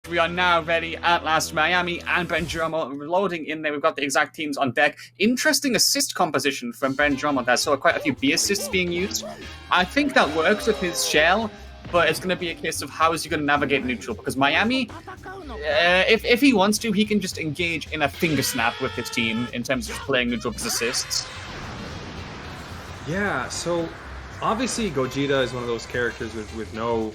We are now ready at last. Miami and Brendjoremo loading in there. We've got the exact teams on deck. Interesting assist composition from Brendjoremo there. So quite a few B assists being used. I think that works with his shell, but it's going to be a case of how is he going to navigate neutral, because Miami, if he wants to, he can just engage in a finger snap with his team in terms of just playing neutral with his assists. Yeah, so obviously Gogeta is one of those characters with no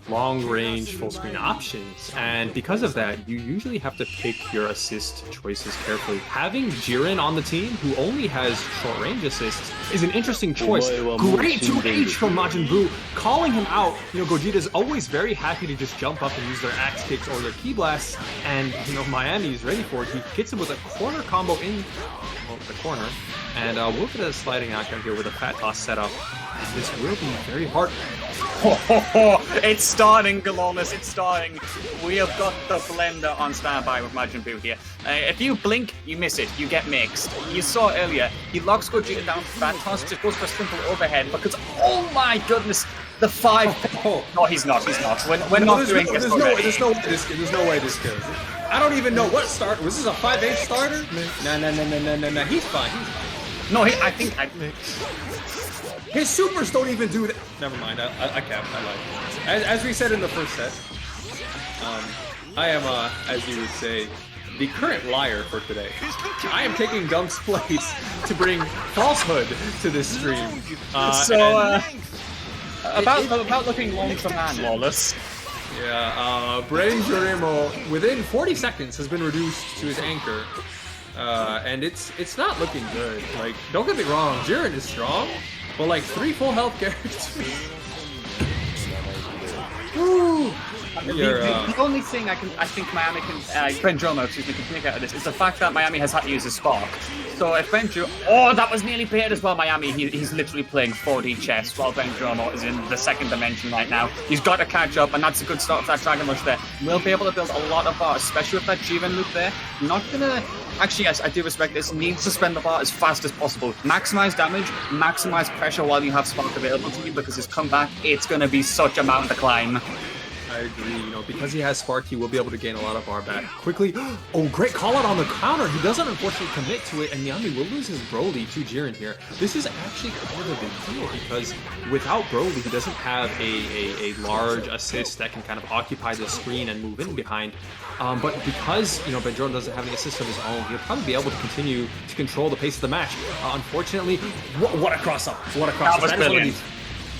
long-range full-screen options, and because of that, you usually have to pick your assist choices carefully. Having Jiren on the team, who only has short-range assists, is an interesting choice. Great 2H from Majin Buu, calling him out. You know, Gogeta's always very happy to just jump up and use their axe kicks or their ki blasts, and you know, Miami's ready for it. He hits him with a corner combo in the corner, and we'll get a sliding action here with a fat toss setup. This will be very hard. It's starting, Galonis, it's starting. We have got the blender on standby with Majin Buu here. If you blink, you miss it. You get mixed. You saw earlier, he locks Gogeta down for fat toss, just goes for a simple overhead because, oh my goodness, the 5... No, he's not. We're not doing this already. There's no way this goes. I don't even know what start. Was this a 5H starter? No. He's fine. No, I think... His supers don't even do that. Never mind. I can't. I lied. As we said in the first set, I am, as you would say, the current liar for today. I am taking Gump's place to bring falsehood to this stream. About looking long for man, Lawless. Yeah, Brendjoremo within 40 seconds has been reduced to his anchor. And it's not looking good. Like, don't get me wrong, Jiren is strong, but like 3 full health characters. Woo! The only thing I think Miami can, Brendjoremo, can take out of this is the fact that Miami has had to use a spark. So if oh, that was nearly paired as well, Miami. He's literally playing 4D chess while Brendjoremo is in the second dimension right now. He's got to catch up, and that's a good start for that Dragon Rush there. We'll be able to build a lot of bars, especially with that Jiren loop there. Not gonna... Actually, yes, I do respect this. Needs to spend the bar as fast as possible. Maximize damage, maximize pressure while you have spark available to you, because his comeback, it's gonna be such a mountain to climb. I agree, you know, because he has Spark, he will be able to gain a lot of bar back quickly. Oh, great call out on the counter. He doesn't unfortunately commit to it, and Yami will lose his Broly to Jiren here. This is actually kind of a big deal, because without Broly, he doesn't have a large assist that can kind of occupy the screen and move in behind. But because, you know, Brendjoremo doesn't have any assist of his own, he'll probably be able to continue to control the pace of the match. Unfortunately, what a cross-up. What a cross-up. That was brilliant.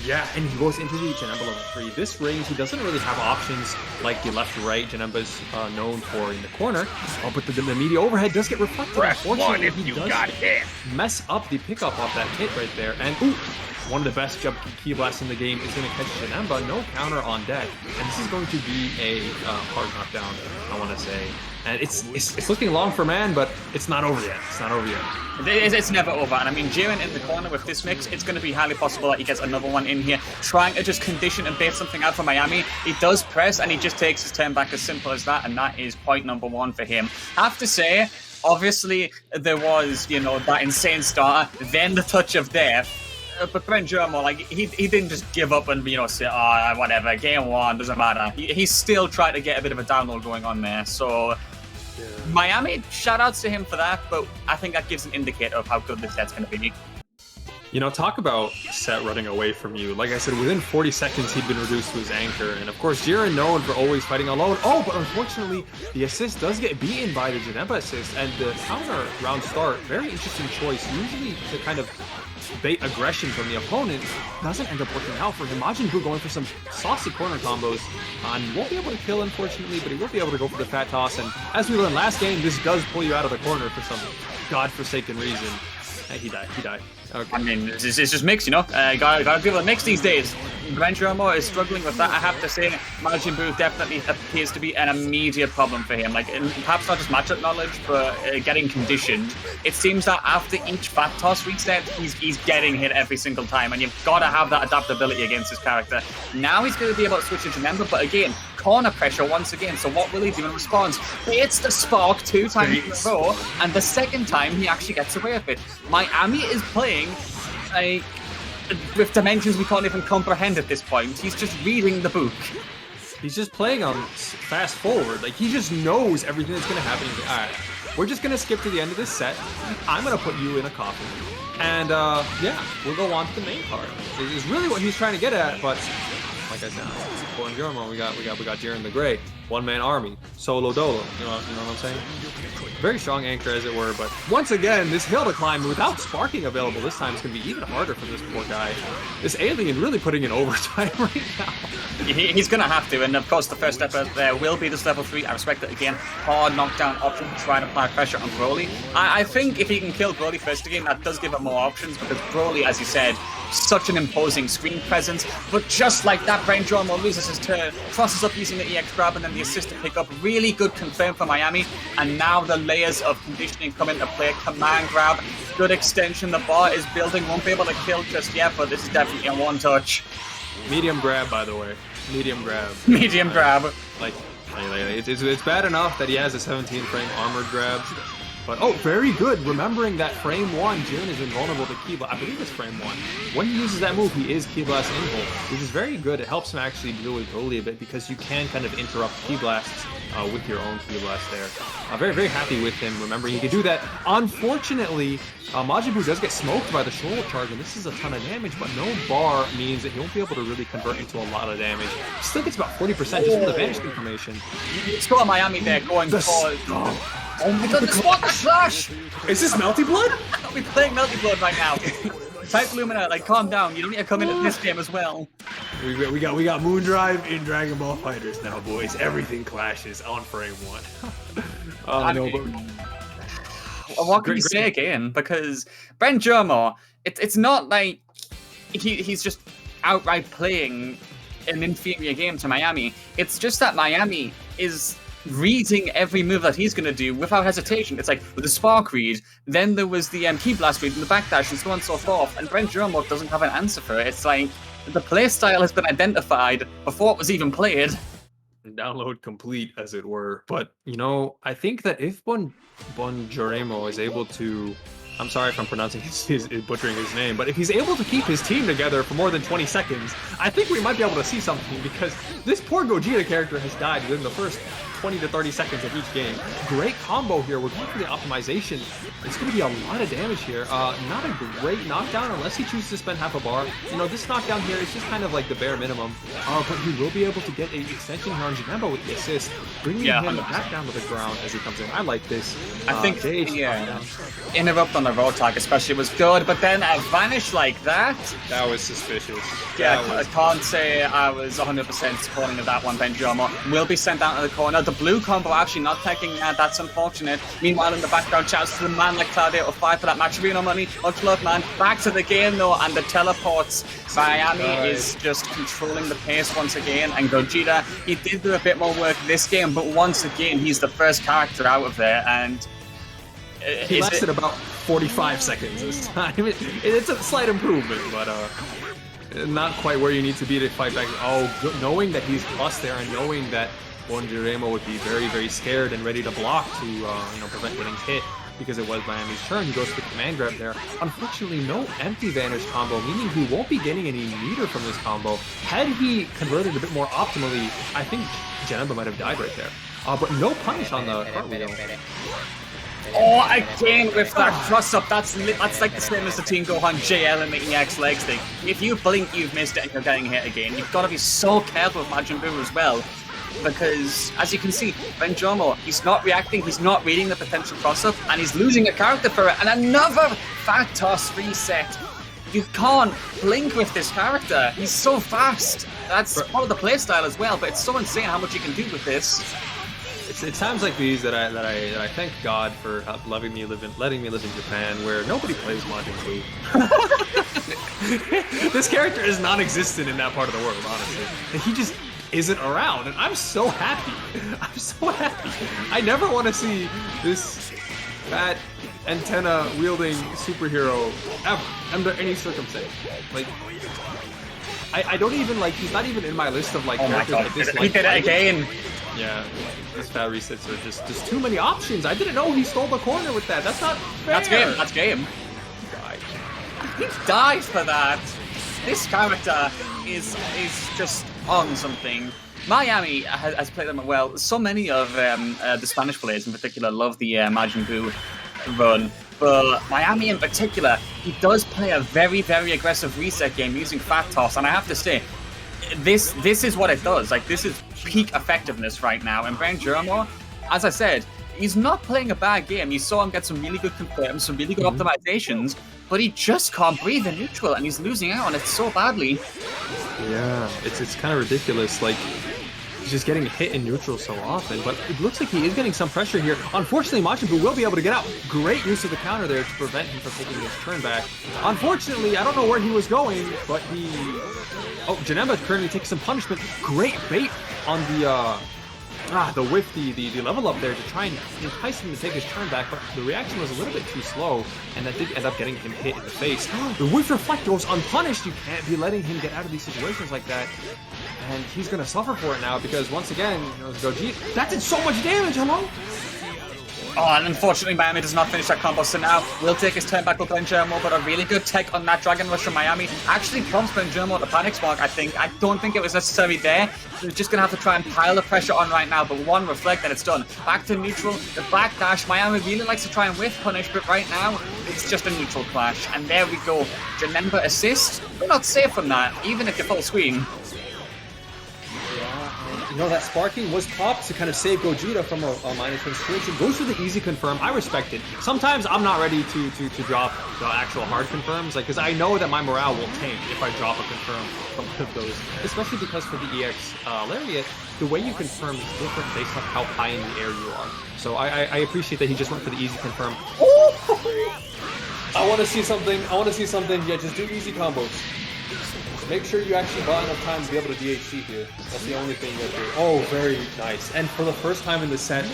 Yeah, and he goes into the Janemba level 3. This range, he doesn't really have options like the left-right Janemba's known for in the corner. Oh, but the media overhead does get reflected. Unfortunately, he does mess up the pickup off that hit right there. And ooh, one of the best jump ki blasts in the game is going to catch Janemba. No counter on deck. And this is going to be a hard knockdown, I want to say. And it's looking long for man, but it's not over yet. It's not over yet. It's never over. And I mean, Jiren in the corner with this mix, it's going to be highly possible that he gets another one in here, trying to just condition and bait something out for Miami. He does press, and he just takes his turn back as simple as that, and that is point number 1 for him. I have to say, obviously, there was, you know, that insane starter, then the touch of death. But Brendjoremo, like, he didn't just give up and, you know, say, oh, whatever, game 1, doesn't matter. He still tried to get a bit of a download going on there, so... Yeah. Miami, shout-outs to him for that, but I think that gives an indicator of how good this set's going to be. You know, talk about set running away from you. Like I said, within 40 seconds, he'd been reduced to his anchor. And of course, Jiren known for always fighting alone. Oh, but unfortunately, the assist does get beaten by the Janemba assist. And the counter round start, very interesting choice. Usually to kind of bait aggression from the opponent, doesn't end up working out for him. Majin Buu going for some saucy corner combos. He won't be able to kill, unfortunately, but he will be able to go for the fat toss. And as we learned last game, this does pull you out of the corner for some godforsaken reason. He died. Okay. I mean, it's just mix, you know? Gotta be able to mix these days. Brendjoremo is struggling with that. I have to say, Majin Buu definitely appears to be an immediate problem for him. Like, perhaps not just matchup knowledge, but getting conditioned. It seems that after each fat toss reset, he's getting hit every single time, and you've got to have that adaptability against his character. Now he's going to be able to switch into Janemba, but again, corner pressure once again. So what will he do in response? It's the spark 2 times in a row, and the second time he actually gets away with it. Miami is playing with dimensions we can't even comprehend at this point. He's just reading the book. He's just playing on fast forward. Like, he just knows everything that's going to happen. He's like, all right, we're just going to skip to the end of this set. I'm going to put you in a coffin. And, yeah, we'll go on to the main card. Is really what he's trying to get at, but like I said, Brendjoremo, we got Jiren the Great, one-man army, solo dolo. You know what I'm saying? Very strong anchor, as it were. But once again, this hill to climb without sparking available this time is going to be even harder for this poor guy. This alien really putting in overtime right now. He's going to have to, and of course the first step there will be this level 3. I respect it again. Hard knockdown option to try and apply pressure on Broly. I think if he can kill Broly first again, that does give him more options, because Broly, as you said, such an imposing screen presence. But just like that, Brendjoremo loses his turn, crosses up using the EX grab, and then the assist to pick up. Really good confirm for Miami, and now the layers of conditioning come into play. Command grab, good extension. The bar is building, won't be able to kill just yet, but this is definitely a one touch. Medium grab, by the way. Medium grab. Medium grab. Like it's bad enough that he has a 17 frame armored grab. But, oh, very good. Remembering that frame 1, Jiren is invulnerable to Ki Blast. I believe it's frame 1. When he uses that move, he is Ki Blast invul, which is very good. It helps him actually deal with Broly a bit because you can kind of interrupt Ki Blasts with your own Ki Blast there. Very, very happy with him. Remembering he can do that. Unfortunately, Majin Buu does get smoked by the shoulder charge, and this is a ton of damage, but no bar means that he won't be able to really convert into a lot of damage. Still gets about 40% just from the vanish information. It's got Miami there going for... Oh my god, the spot slash! Is this Melty Blood? I'll be playing Melty Blood right now. Type Lumina, like, calm down. You don't need to come into this game as well. We got Moondrive in Dragon Ball FighterZ now, boys. Everything clashes on frame 1. What can you say again? Because Brendjoremo, it's not like he's just outright playing an inferior game to Miami. It's just that Miami is reading every move that he's going to do without hesitation. It's like with the Spark read, then there was the Ki Blast read and the backdash and so on and so forth, and Brendjoremo doesn't have an answer for it. It's like the playstyle has been identified before it was even played. Download complete, as it were. But, you know, I think that if Brendjoremo is able to... I'm sorry if I'm pronouncing butchering his name, but if he's able to keep his team together for more than 20 seconds, I think we might be able to see something, because this poor Gogeta character has died within the first 20 to 30 seconds of each game. Great combo here. We're going for the optimization. It's going to be a lot of damage here. Not a great knockdown unless he chooses to spend half a bar. You know, this knockdown here is just kind of like the bare minimum. But he will be able to get an extension here on Janemba with the assist, bringing him back down to the ground as he comes in. I like this. I think interrupt on the road tag especially was good, but then a vanish like that? That was suspicious. Yeah, I can't say I was 100% supporting of that one. Brendjoremo will be sent down to the corner. The blue combo actually not taking that. That's unfortunate. Meanwhile, in the background, shouts to the man like Claudio to fight for that Matcherino money. Much love, man. Back to the game, though, and the teleports. Miami is just controlling the pace once again, and Gogeta, he did do a bit more work this game, but once again, he's the first character out of there, and... He lasted about 45 seconds this time. It's a slight improvement, but not quite where you need to be to fight back. Oh, knowing that he's plus there and knowing that Brendjoremo would be very, very scared and ready to block to prevent getting hit, because it was Miami's turn. He goes for the command grab there. Unfortunately, no empty vanish combo, meaning he won't be getting any meter from this combo. Had he converted a bit more optimally, I think Janemba might have died right there. But no punish on the cartwheel. Oh, again with that cross-up, that's like the same as the Team Gohan JL and the EX leg stick. If you blink, you've missed it and you're getting hit again. You've got to be so careful with Majin Buu as well, because, as you can see, Brendjoremo, he's not reacting, he's not reading the potential cross-up, and he's losing a character for it. And another fat toss reset. You can't blink with this character. He's so fast. That's part of the playstyle as well, but it's so insane how much you can do with this. It's times like these that I thank God for letting me live in Japan, where nobody plays Majin Buu. This character is non-existent in that part of the world, honestly. And he just isn't around, and I'm so happy. I'm so happy. I never want to see this fat antenna wielding superhero ever, under any circumstance. Like, I don't even like. He's not even in my list of like. Oh my God! He did it again. Yeah, these fat resets are just too many options. I didn't know he stole the corner with that. That's not fair. That's game. That's game. He died. He died for that. This character is just on something. Miami has played them well. So many of the Spanish players in particular love the Majin Buu run. But Miami in particular, he does play a very, very aggressive reset game using Fat Toss. And I have to say, this is what it does. Like, this is peak effectiveness right now. And Brendjoremo, as I said, he's not playing a bad game. You saw him get some really good confirms, some really good optimizations, but he just can't breathe in neutral, and he's losing out on it so badly. Yeah, it's kind of ridiculous. Like, he's just getting hit in neutral so often, but it looks like he is getting some pressure here. Unfortunately, Majin Buu will be able to get out. Great use of the counter there to prevent him from taking his turn back. Unfortunately, I don't know where he was going, but he... Oh, Janemba currently takes some punishment. Great bait on the whiff, the level up there to try and entice him to take his turn back, but the reaction was a little bit too slow, and that did end up getting him hit in the face. The whiff reflect goes unpunished. You can't be letting him get out of these situations like that. And he's going to suffer for it now because, once again, you know, Gogeta, that did so much damage, hello? Oh, and unfortunately, Miami does not finish that combo, so now we'll take his turn back with Brendjoremo, but a really good tech on that Dragon Rush from Miami actually prompts Brendjoremo to panic spark, I think. I don't think it was necessary there. We're just going to have to try and pile the pressure on right now, but one reflect and it's done. Back to neutral, the backdash. Miami really likes to try and whiff punish, but right now, it's just a neutral clash. And there we go. Janemba assist. We're not safe from that, even if you're full screen. You know, that sparking was popped to kind of save Gogeta from a -1 situation. Goes for the easy confirm. I respect it. Sometimes I'm not ready to drop the actual hard confirms, like, because I know that my morale will tank if I drop a confirm from one of those. Especially because for the EX Lariat, the way you confirm is different based on how high in the air you are. So I appreciate that he just went for the easy confirm. I want to see something. Yeah, just do easy combos. Make sure you actually buy enough time to be able to DHC here. That's the only thing you have to do. Oh, very nice. And for the first time in the set,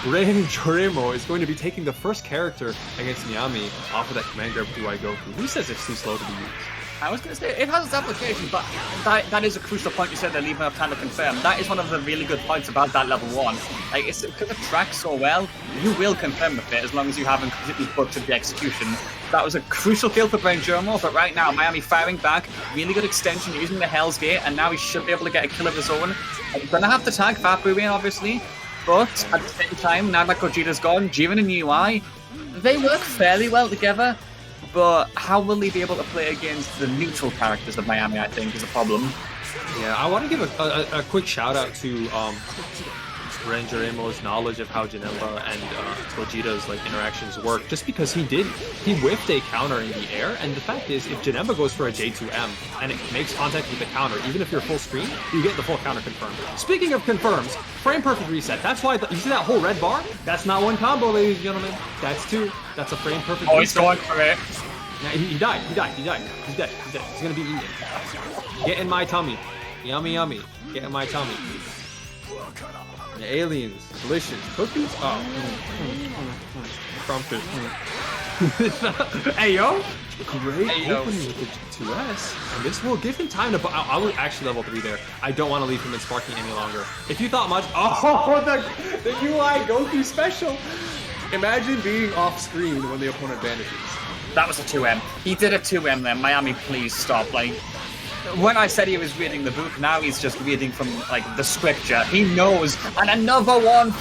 Brendjoremo is going to be taking the first character against Miami off of that command grab do I go through. Who says it's too slow to be used? I was going to say, it has its application, but that is a crucial point you said they're leaving enough time to confirm. That is one of the really good points about that level 1. Like, it's because it tracks so well, you will confirm with it as long as you haven't completely butchered the execution. That was a crucial kill for Brendjoremo, but right now, Miami firing back, really good extension using the Hell's Gate, and now he should be able to get a kill of his own. I'm going to have to tag Fat Buu in, obviously, but at the same time, now that Gogeta's gone, Jiren and UI, they work fairly well together. But how will he be able to play against the neutral characters of Miami, I think, is a problem. Yeah, I want to give a quick shout out to Brendjoremo's knowledge of how Janemba and Gogeta's like interactions work, just because he whiffed a counter in the air, and the fact is, if Janemba goes for a J2M and it makes contact with the counter, even if you're full screen, you get the full counter confirmed. Speaking of confirms, frame perfect reset. That's why you see that whole red bar? That's not one combo, ladies and gentlemen. That's two. That's a frame perfect reset. Oh, he's going for it. Now, he died. He's dead. He's dead. He's gonna be eaten. Get in my tummy. Yummy, yummy. Get in my tummy. The aliens, delicious cookies. Oh, crumpet. Hey yo, great opening with the G2S, and this will give him time to. I would actually level 3 there. I don't want to leave him in sparking any longer. If you thought much, the UI go-through special. Imagine being off screen when the opponent vanishes. That was a 2M. He did a 2M then. Miami, please stop. Like, when I said he was reading the book, now he's just reading from, like, the scripture. He knows. And another one.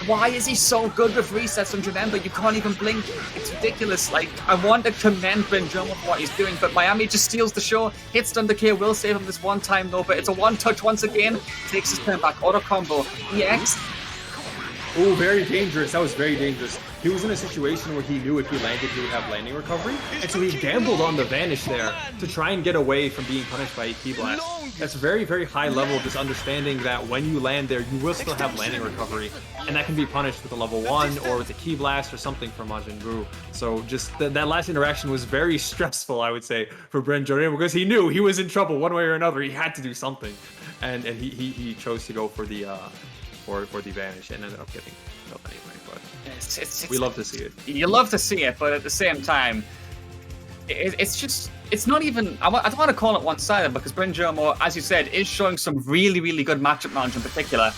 Why is he so good with resets on Janemba? You can't even blink. It's ridiculous. Like, I want to commend Brendjoremo for what he's doing, but Miami just steals the show. Hits Thunder K, will save him this one time, though, but it's a one-touch once again. Takes his turn back. Auto combo. EX. Oh, very dangerous. That was very dangerous. He was in a situation where he knew if he landed, he would have landing recovery. And so he gambled on the vanish there to try and get away from being punished by a key blast. That's very, very high level, just understanding that when you land there, you will still have landing recovery. And that can be punished with a level 1 or with a key blast or something from Majin Buu. So just that last interaction was very stressful, I would say, for Brendjoremo, because he knew he was in trouble one way or another. He had to do something. And he chose to go for the vanish and ended up getting up anyway. But we love to see it. You love to see it, but at the same time, it's not even. I don't want to call it one-sided, because Brendjoremo, as you said, is showing some really, really good matchup knowledge in particular.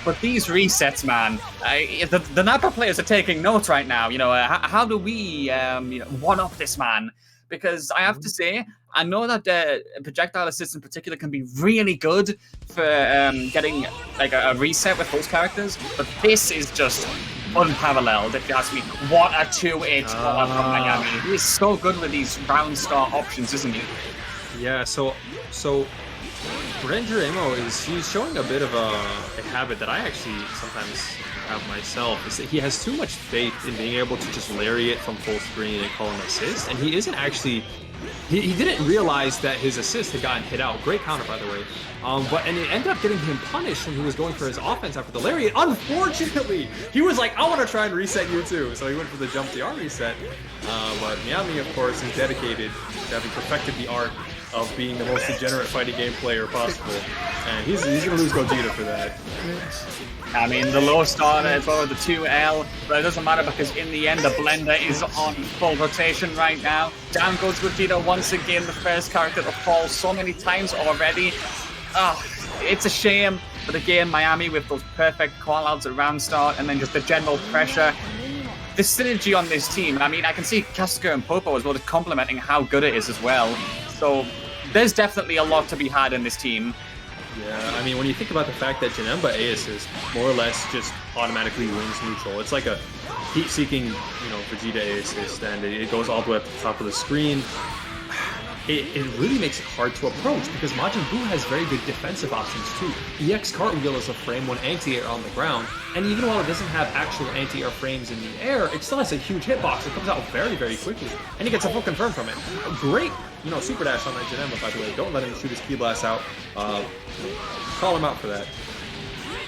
But these resets, man, the Napa players are taking notes right now. You know, how do we one-up this man? Because I have to say, I know that projectile assist in particular can be really good for getting like a reset with those characters, but this is just unparalleled, if you ask me. What a 2-8 from Miami. He's so good with these round start options, isn't he? Yeah, so Brendjoremo he's showing a bit of a habit that I actually sometimes have myself, is that he has too much faith in being able to just lariat from full screen and call an assist, and he isn't actually he didn't realize that his assist had gotten hit out. Great counter, by the way. And it ended up getting him punished when he was going for his offense after the lariat. Unfortunately, he was like, I want to try and reset you too. So he went for the jump TR reset. But Miami, of course, is dedicated to having perfected the art of being the most degenerate fighting game player possible. And he's going to lose Gogeta for that. I mean, the low starter as well with the 2L, but it doesn't matter because in the end, the blender is on full rotation right now. Down goes Gogeta once again, the first character to fall so many times already. It's a shame, but again, Miami with those perfect call-outs at round start and then just the general pressure. The synergy on this team, I mean, I can see Kasuga and Popo as well just complimenting how good it is as well. So there's definitely a lot to be had in this team. Yeah, I mean, when you think about the fact that Janemba A assist more or less just automatically wins neutral, it's like a heat-seeking, Vegeta A assist, and it goes all the way up to the top of the screen. It really makes it hard to approach because Majin Buu has very good defensive options too. EX cartwheel is a frame when anti-air on the ground, and even while it doesn't have actual anti-air frames in the air, it still has a huge hitbox. It comes out very, very quickly, and he gets a full confirm from it. A great, super dash on that Janemba, by the way. Don't let him shoot his key blast out. Call him out for that.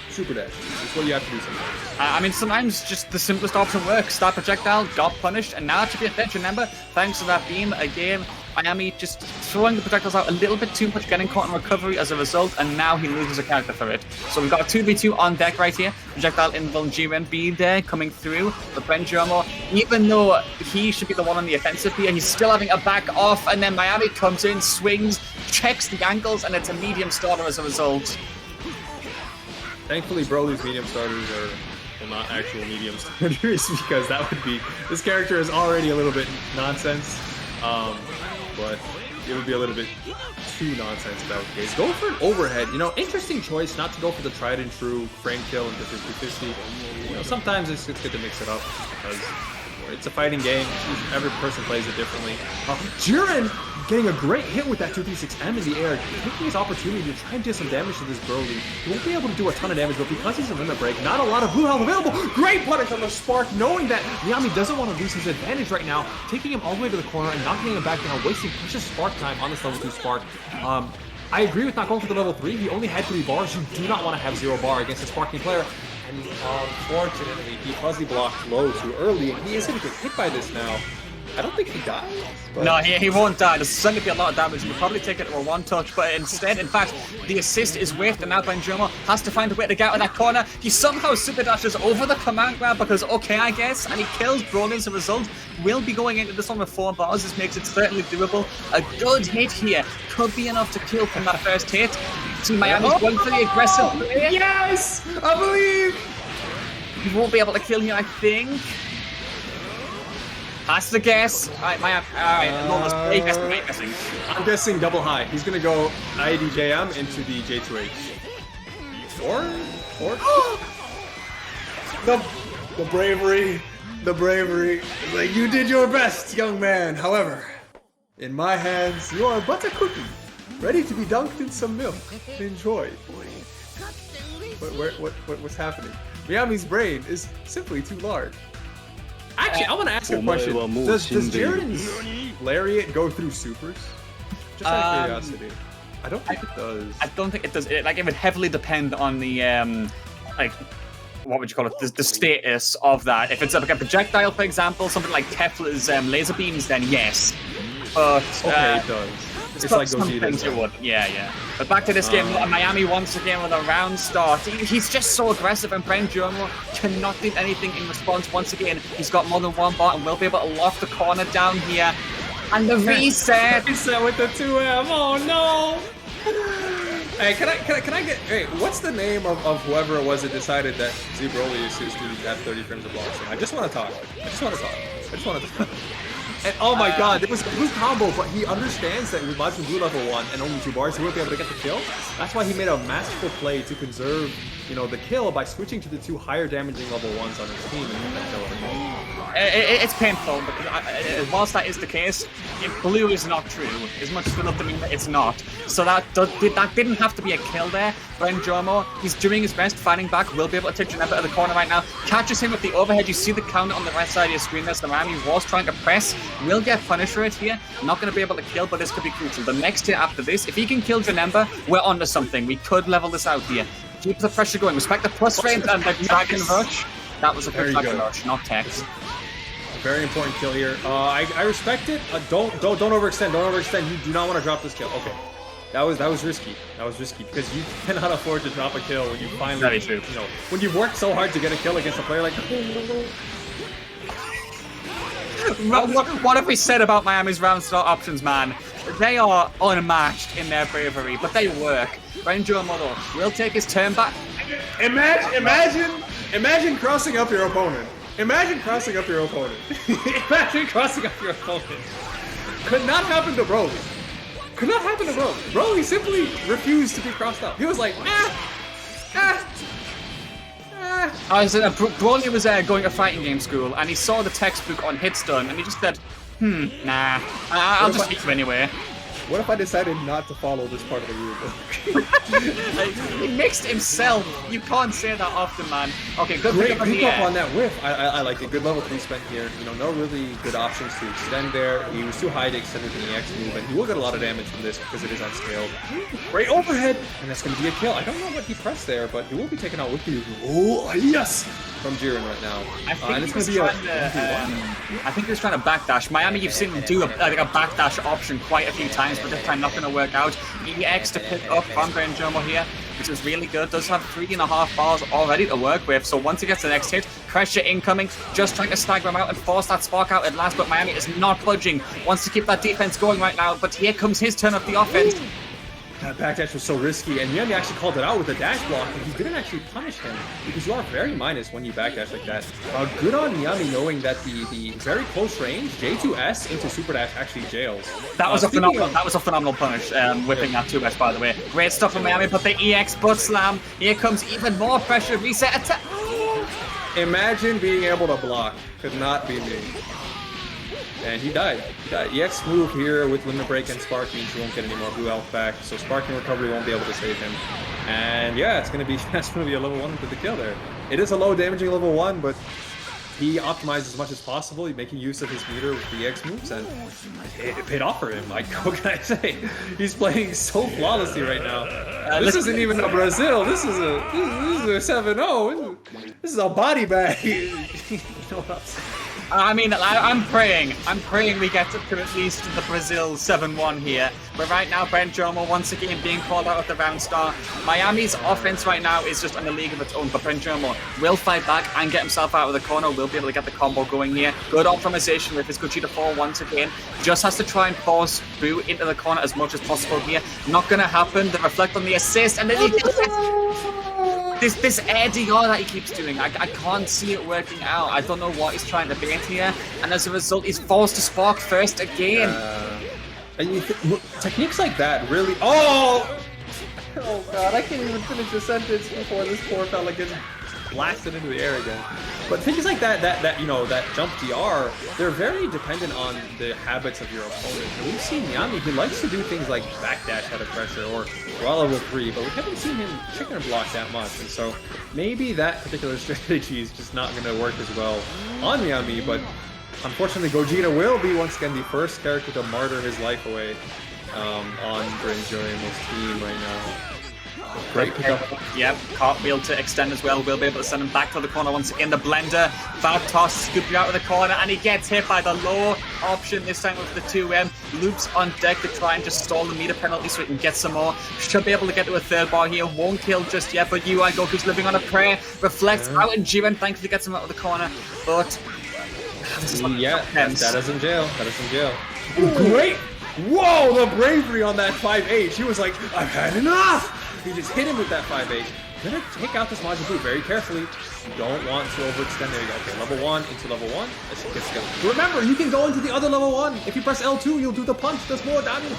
Super dash. It's what you have to do sometimes. I mean, sometimes just the simplest option works. Start projectile, got punished, and now it should be a fetch. Remember, thanks to that beam again. Miami just throwing the projectiles out a little bit too much, getting caught in recovery as a result, and now he loses a character for it. So we've got a 2v2 on deck right here. Projectile invulnerable beam there coming through. But Brendjoremo, even though he should be the one on the offensive here, he's still having a back off, and then Miami comes in, swings, checks the ankles, and it's a medium starter as a result. Thankfully, Broly's medium starters are not actual medium starters because that would be... This character is already a little bit nonsense. But it would be a little bit too nonsense if that was the case. Go for an overhead. Interesting choice not to go for the tried and true frame kill into 50-50. Sometimes it's good to mix it up because it's a fighting game. Every person plays it differently. Jiren getting a great hit with that 236M in the air, taking his opportunity to try and do some damage to this Broly. He won't be able to do a ton of damage, but because he's a limit break, not a lot of blue health available. Great punish on the Spark, knowing that Miami doesn't want to lose his advantage right now, taking him all the way to the corner and knocking him back down, wasting precious Spark time on this level 2 Spark. I agree with not going for the level 3. He only had 3 bars. You do not want to have 0 bar against a sparking player. And unfortunately, he fuzzy blocked low too early, and he is going to get hit by this now. I don't think he dies. But... No, he won't die. There's certainly be a lot of damage. He'll probably take it to a 1-touch, but instead, in fact, the assist is whiffed, and now Brendjoremo has to find a way to get out of that corner. He somehow super dashes over the command grab because, okay, I guess, and he kills Broly as a result. Will be going into this one with 4 bars. This makes it certainly doable. A good hit here could be enough to kill from that first hit. See, Miami's going for the aggressive play. Yes! I believe! He won't be able to kill here, I think. That's the guess. Alright, guessing. I'm guessing double high. He's gonna go IDJM into the J2H. Or? The bravery. The bravery. Like, you did your best, young man. However, in my hands, you are but a cookie, ready to be dunked in some milk. Enjoy. What's happening? Miami's brain is simply too large. Actually, I want to ask a question. Does Jiren's lariat go through supers? Just out of curiosity. I don't think it does. I don't think it does. It would heavily depend on the, what would you call it? The status of that. If it's like a projectile, for example, something like Kefla's laser beams, then yes. But okay, it does. It's like Gogeta. It would. Yeah. But back to this game, Miami once again with a round start. He's just so aggressive, and Brendjoremo cannot do anything in response. Once again, he's got more than 1 bar and will be able to lock the corner down here. And the reset. Reset with the 2M. Oh no! Hey, can I get? Hey, what's the name of whoever it was that decided that Z Broly is to have 30 frames of blocking? I just want to talk. And oh my god, it was a blue combo, but he understands that with Majin Buu level 1 and only 2 bars, he won't be able to get the kill. That's why he made a masterful play to conserve, you know, the kill by switching to the 2 higher damaging level 1s on his team and get that kill. It's painful because whilst that is the case, blue is not true. As much as we love to mean that it's not. So that didn't have to be a kill there. Brendjoremo, he's doing his best, fighting back, will be able to take Janeba to the corner right now. Catches him with the overhead. You see the counter on the right side of your screen there. So Miami was trying to press. Will get punished for it here. Not going to be able to kill, but this could be crucial. The next hit after this, if he can kill Janeba, we're onto something. We could level this out here. Keep the pressure going. Respect the plus range and the Dragon Rush. That was a good Dragon Rush, not text. Very important kill here. I respect it. Don't overextend. Don't overextend. You do not want to drop this kill. Okay, that was risky. That was risky because you cannot afford to drop a kill when you finally, you know, when you've worked so hard to get a kill against a player like. What have we said about Miami's round start options, man? They are unmatched in their bravery, but they work. Brendjoremo will take his turn back. Imagine crossing up your opponent. Imagine crossing up your opponent. Imagine crossing up your opponent. Could not happen to Broly. Could not happen to Broly. Broly simply refused to be crossed up. He was like, Broly was going to fighting game school, and he saw the textbook on hit stun, and he just said, nah, I'll just hit you anyway. What if I decided not to follow this part of the rulebook? He mixed himself. You can't say that often, man. Okay, good pick up on that whiff. I like it. Good level 3 spent here. You know, no really good options to extend there. He was too high to extend with an EX move, and he will get a lot of damage from this because it is unscaled. Great overhead, and that's going to be a kill. I don't know what he pressed there, but he will be taken out with the yes from Jiren right now. And it's going to be I think he was trying to backdash. Miami, you've seen him do a backdash option quite a few times, but this time not going to work out. EX to pick up from Brendjoremo here, which is really good. Does have 3.5 bars already to work with, so once he gets the next hit, pressure incoming, just trying to stagger him out and force that spark out at last, but Miami is not budging. Wants to keep that defense going right now, but here comes his turn of the offense. That backdash was so risky, and Miami actually called it out with a dash block, and he didn't actually punish him, because you are very minus when you backdash like that. Good on Miami knowing that the very close range J2S into super dash actually jails. That was a phenomenal punish, whipping that 2S, by the way. Great stuff from Miami, but the EX butt slam. Here comes even more pressure, reset attack. Imagine being able to block. Could not be me. And he died. EX move here with Limit Break and Spark means you won't get any more blue health back, so Sparking Recovery won't be able to save him. And yeah, that's gonna be a level 1 for the kill there. It is a low damaging level 1, but he optimized as much as possible, making use of his meter with the EX moves, and it paid off for him. Like, what can I say? He's playing so flawlessly right now. This isn't even a Brazil. This is a 7-0. This is a body bag. You know what I'm saying? I mean, I'm praying we get to at least the Brazil 7-1 here. But right now, Brendjoremo once again being called out of the round star. Miami's offense right now is just in a league of its own, but Brendjoremo will fight back and get himself out of the corner. Will be able to get the combo going here. Good optimization with his Gogeta 4 once again. Just has to try and force Buu into the corner as much as possible here. Not gonna happen. The reflect on the assist, and then he gets this air DR that he keeps doing, I can't see it working out. I don't know what he's trying to bait here, and as a result, he's forced to spark first again. And techniques like that really. Oh god, I can't even finish the sentence before this poor fella gets blasted into the air again. But things like that you know, that jump DR, they're very dependent on the habits of your opponent. And we've seen Miami, he likes to do things like backdash out of pressure or raw level 3, but we haven't seen him chicken block that much. And so maybe that particular strategy is just not going to work as well on Miami. But unfortunately, Gogeta will be once again the first character to martyr his life away on Brendjoremo's team right now. Great pickup. Yep, cartwheel to extend as well. We'll be able to send him back to the corner once again. The blender, bad toss, scoop you out of the corner, and he gets hit by the low option this time with the 2M. Loops on deck to try and just stall the meter penalty so he can get some more. Should be able to get to a third bar here. Won't kill just yet, but UI Goku's living on a prayer. Reflects out, and Jiren thankfully gets him out of the corner. But yeah, that is in jail. That is in jail. Great! Whoa, the bravery on that 5H. He was like, I've had enough! He just hit him with that 5H. Gonna take out this Majin Buu very carefully. You don't want to overextend. There you go. Okay, level 1 into level 1. Let's get together. Remember, you can go into the other level 1. If you press L2, you'll do the punch. Does more damage.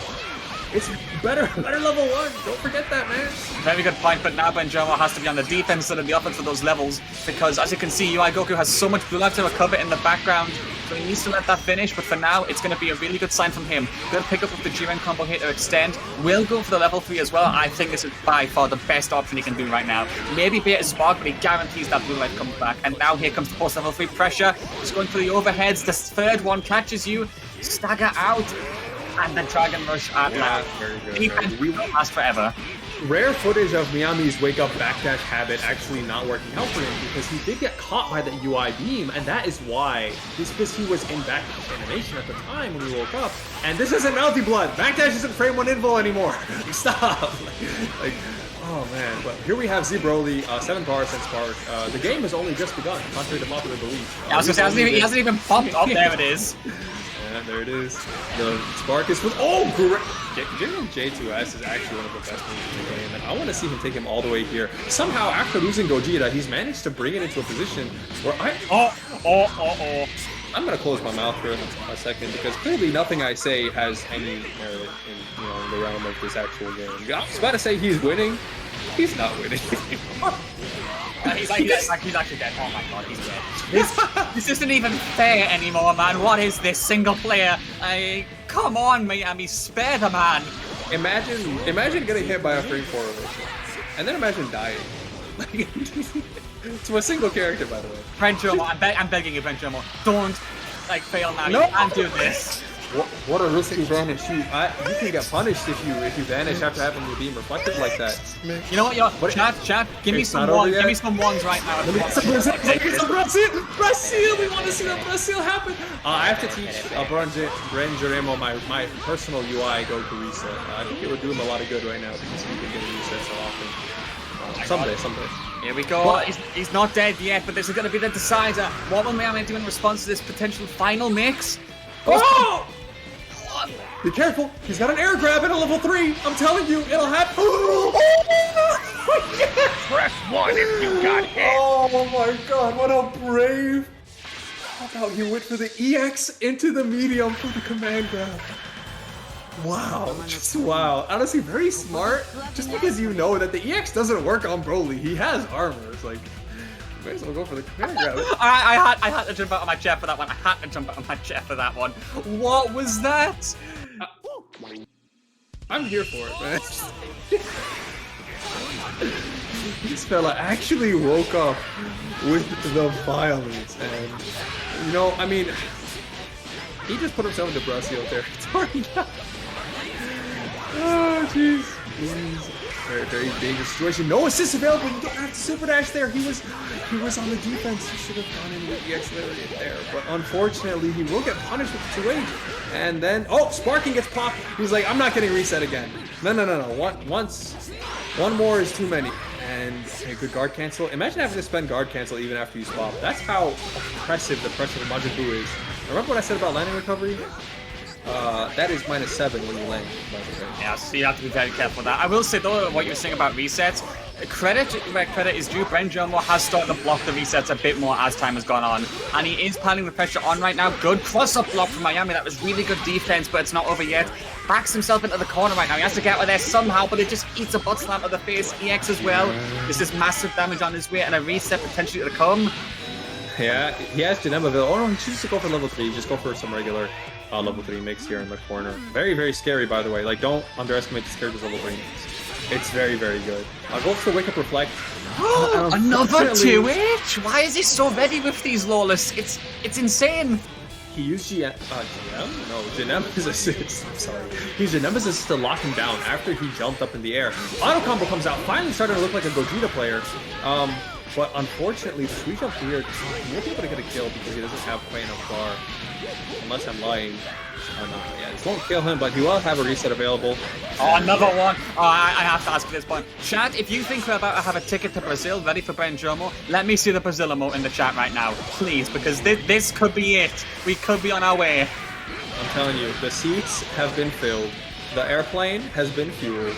It's better level 1. Don't forget that, man. Very good point, but now Brendjoremo has to be on the defense instead of the offense for those levels, because as you can see, UI Goku has so much blue life to recover in the background, so he needs to let that finish, but for now, it's going to be a really good sign from him. Good pick up with the Jiren combo here to extend. Will go for the level 3 as well. I think this is by far the best option he can do right now. Maybe bait a spark, but he guarantees that blue life comes back, and now here comes the post level 3 pressure. Just going for the overheads. The third one catches you. Stagger out. And the Dragon Rush at last. Very good. Defense will last forever. Rare footage of Miami's wake-up backdash habit actually not working out for him, because he did get caught by the UI beam, and that is why. It's because he was in backdash animation at the time when he woke up. And this isn't Melty Blood. Backdash isn't frame 1 info anymore. Stop. Like, oh man. But here we have Z-Broly, 7 bars and Spark. The game has only just begun, contrary to popular belief. I was gonna say, he hasn't even popped up. There it is. Yeah, there it is. The Spark is with great. Jiren J2S is actually one of the best moves in the game, and I want to see him take him all the way here. Somehow, after losing Gogeta, he's managed to bring it into a position where I'm gonna close my mouth for a second, because clearly nothing I say has any merit in the realm of this actual game. I was about to say he's winning. He's not winning. He's actually dead. Oh my god, he's dead. This isn't even fair anymore, man. What is this single player? Come on, Miami, spare the man. Imagine getting hit by a free 4 and then imagine dying. To a single character, by the way. Brendjoremo, I'm begging you, Brendjoremo, don't fail now. No. You can't do this. What a risky vanish! You can get punished if you vanish after having your beam reflected like that. You know what, chat, give me some ones. Give me some ones right now. Brazil! We want to see the Brazil happen. I have to teach Brendjoremo my personal UI Goku reset. I think it would do him a lot of good right now, because he can get a reset so often. Someday. Here we go. He's not dead yet, but this is going to be the decider. What will Miami do in response to this potential final mix? Oh! Be careful! He's got an air grab at a level 3! I'm telling you, it'll happen! Press 1 if you got hit! Oh my god, what a brave! How about he went for the EX into the medium for the command grab? Wow, just wow. Honestly, very smart. Just because you know that the EX doesn't work on Broly. He has armor. It's like, you may as well go for the command grab. I had to jump out of my chair for that one. I had to jump out of my chair for that one. What was that? I'm here for it, man. This fella actually woke up with the violence, and I mean, he just put himself into Brazil territory. Oh, jeez. Very, very dangerous situation. No assist available. You don't have to super dash there. He was on the defense. He should have gone in with the EX lariat there. But unfortunately, he will get punished with the 2H. And then, Sparking gets popped. He's like, I'm not getting reset again. No. One more is too many. And a good guard cancel. Imagine having to spend guard cancel even after you swap. That's how oppressive the pressure of Majin Buu is. Remember what I said about landing recovery? That is -7 when you land, by the way. Yeah, so you have to be very careful with that. I will say, though, what you were saying about resets, credit where credit is due. Brendjoremo has started to block the resets a bit more as time has gone on, and he is piling the pressure on right now. Good cross-up block from Miami. That was really good defense, but it's not over yet. Backs himself into the corner right now. He has to get out of there somehow, but it just eats a butt slam to the face. EX as well. This is massive damage on his way, and a reset potentially to come. Yeah, he has Janemba available. Oh no, he chooses to go for level 3. Just go for some regular level 3 mix here in the corner. Very, very scary, by the way. Like, don't underestimate this character's level 3 mix. It's very, very good. I'll go for Wake Up Reflect. Another 2H? Why is he so ready with these lawless? It's insane. He used GM? No, Janemba's assist. I'm sorry. He used Janemba's assist to lock him down after he jumped up in the air. Auto combo comes out, finally starting to look like a Gogeta player. But unfortunately, the sweet jump here, he won't be able to get a kill because he doesn't have quite enough bar. Unless I'm lying. Oh no, yeah, this won't kill him, but he will have a reset available. Oh, another one. Oh, I have to ask at this point. Chat, if you think we're about to have a ticket to Brazil ready for Brendjoremo, let me see the Brazil emote in the chat right now. Please, because this could be it. We could be on our way. I'm telling you, the seats have been filled The airplane has been fueled.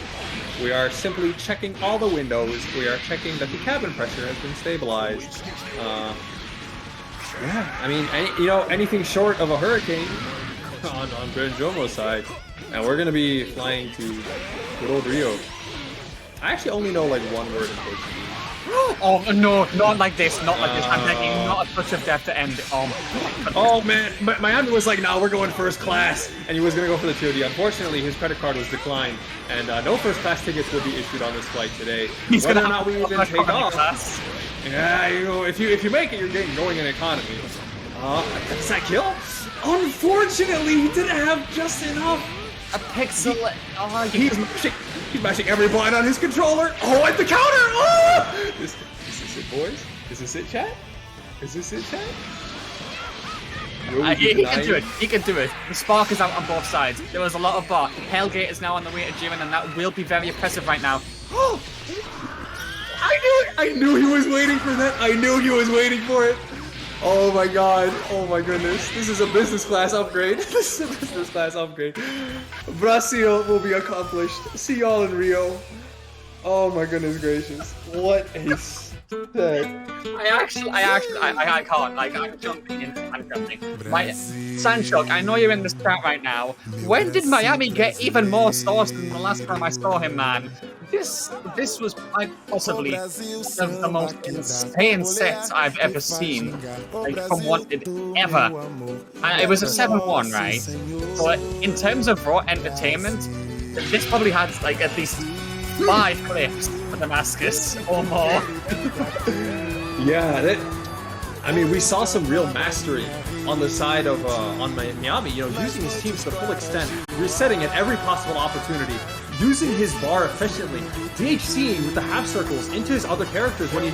We are simply checking all the windows. We are checking that the cabin pressure has been stabilized. Yeah, I mean, anything short of a hurricane on Brendjeremo's side, and we're gonna be flying to good old Rio. I actually only know like one word in Portuguese. Oh no, not like this, not like this. I'm begging, not a touch of death to end. Oh man, Miami was like, "Nah, we're going first class," and he was gonna go for the TOD. Unfortunately, his credit card was declined, and no first class tickets will be issued on this flight today. He's Whether gonna or not we even take off. Yeah, if you make it, you're going in economy. Does that kill? Unfortunately, he didn't have just enough. A pixel. He's mashing every button on his controller. Oh, at the counter! Oh! Is this it, boys? Is this it, chat? Is this it, chat? He can do it. He can do it. The spark is out on both sides. There was a lot of bar. Hellgate is now on the way to Jiren, and that will be very impressive right now. Oh! I knew he was waiting for that. I knew he was waiting for it. Oh my god. Oh my goodness. This is a business class upgrade. This is a business class upgrade. Brazil will be accomplished. See y'all in Rio. Oh my goodness gracious. What a set. I can't. Like, I'm jumping. Sanchok, I know you're in this chat right now. When did Miami get even more sauce than the last time I saw him, man? This was quite possibly one of the most insane sets I've ever seen, like from what it ever. It was a 7-1, right? But in terms of raw entertainment, this probably had like at least 5 clips for Damascus or more. Yeah, I mean, we saw some real mastery on the side of on Miami. Using his team to the full extent, resetting at every possible opportunity, using his bar efficiently, DHCing with the half circles into his other characters when he knew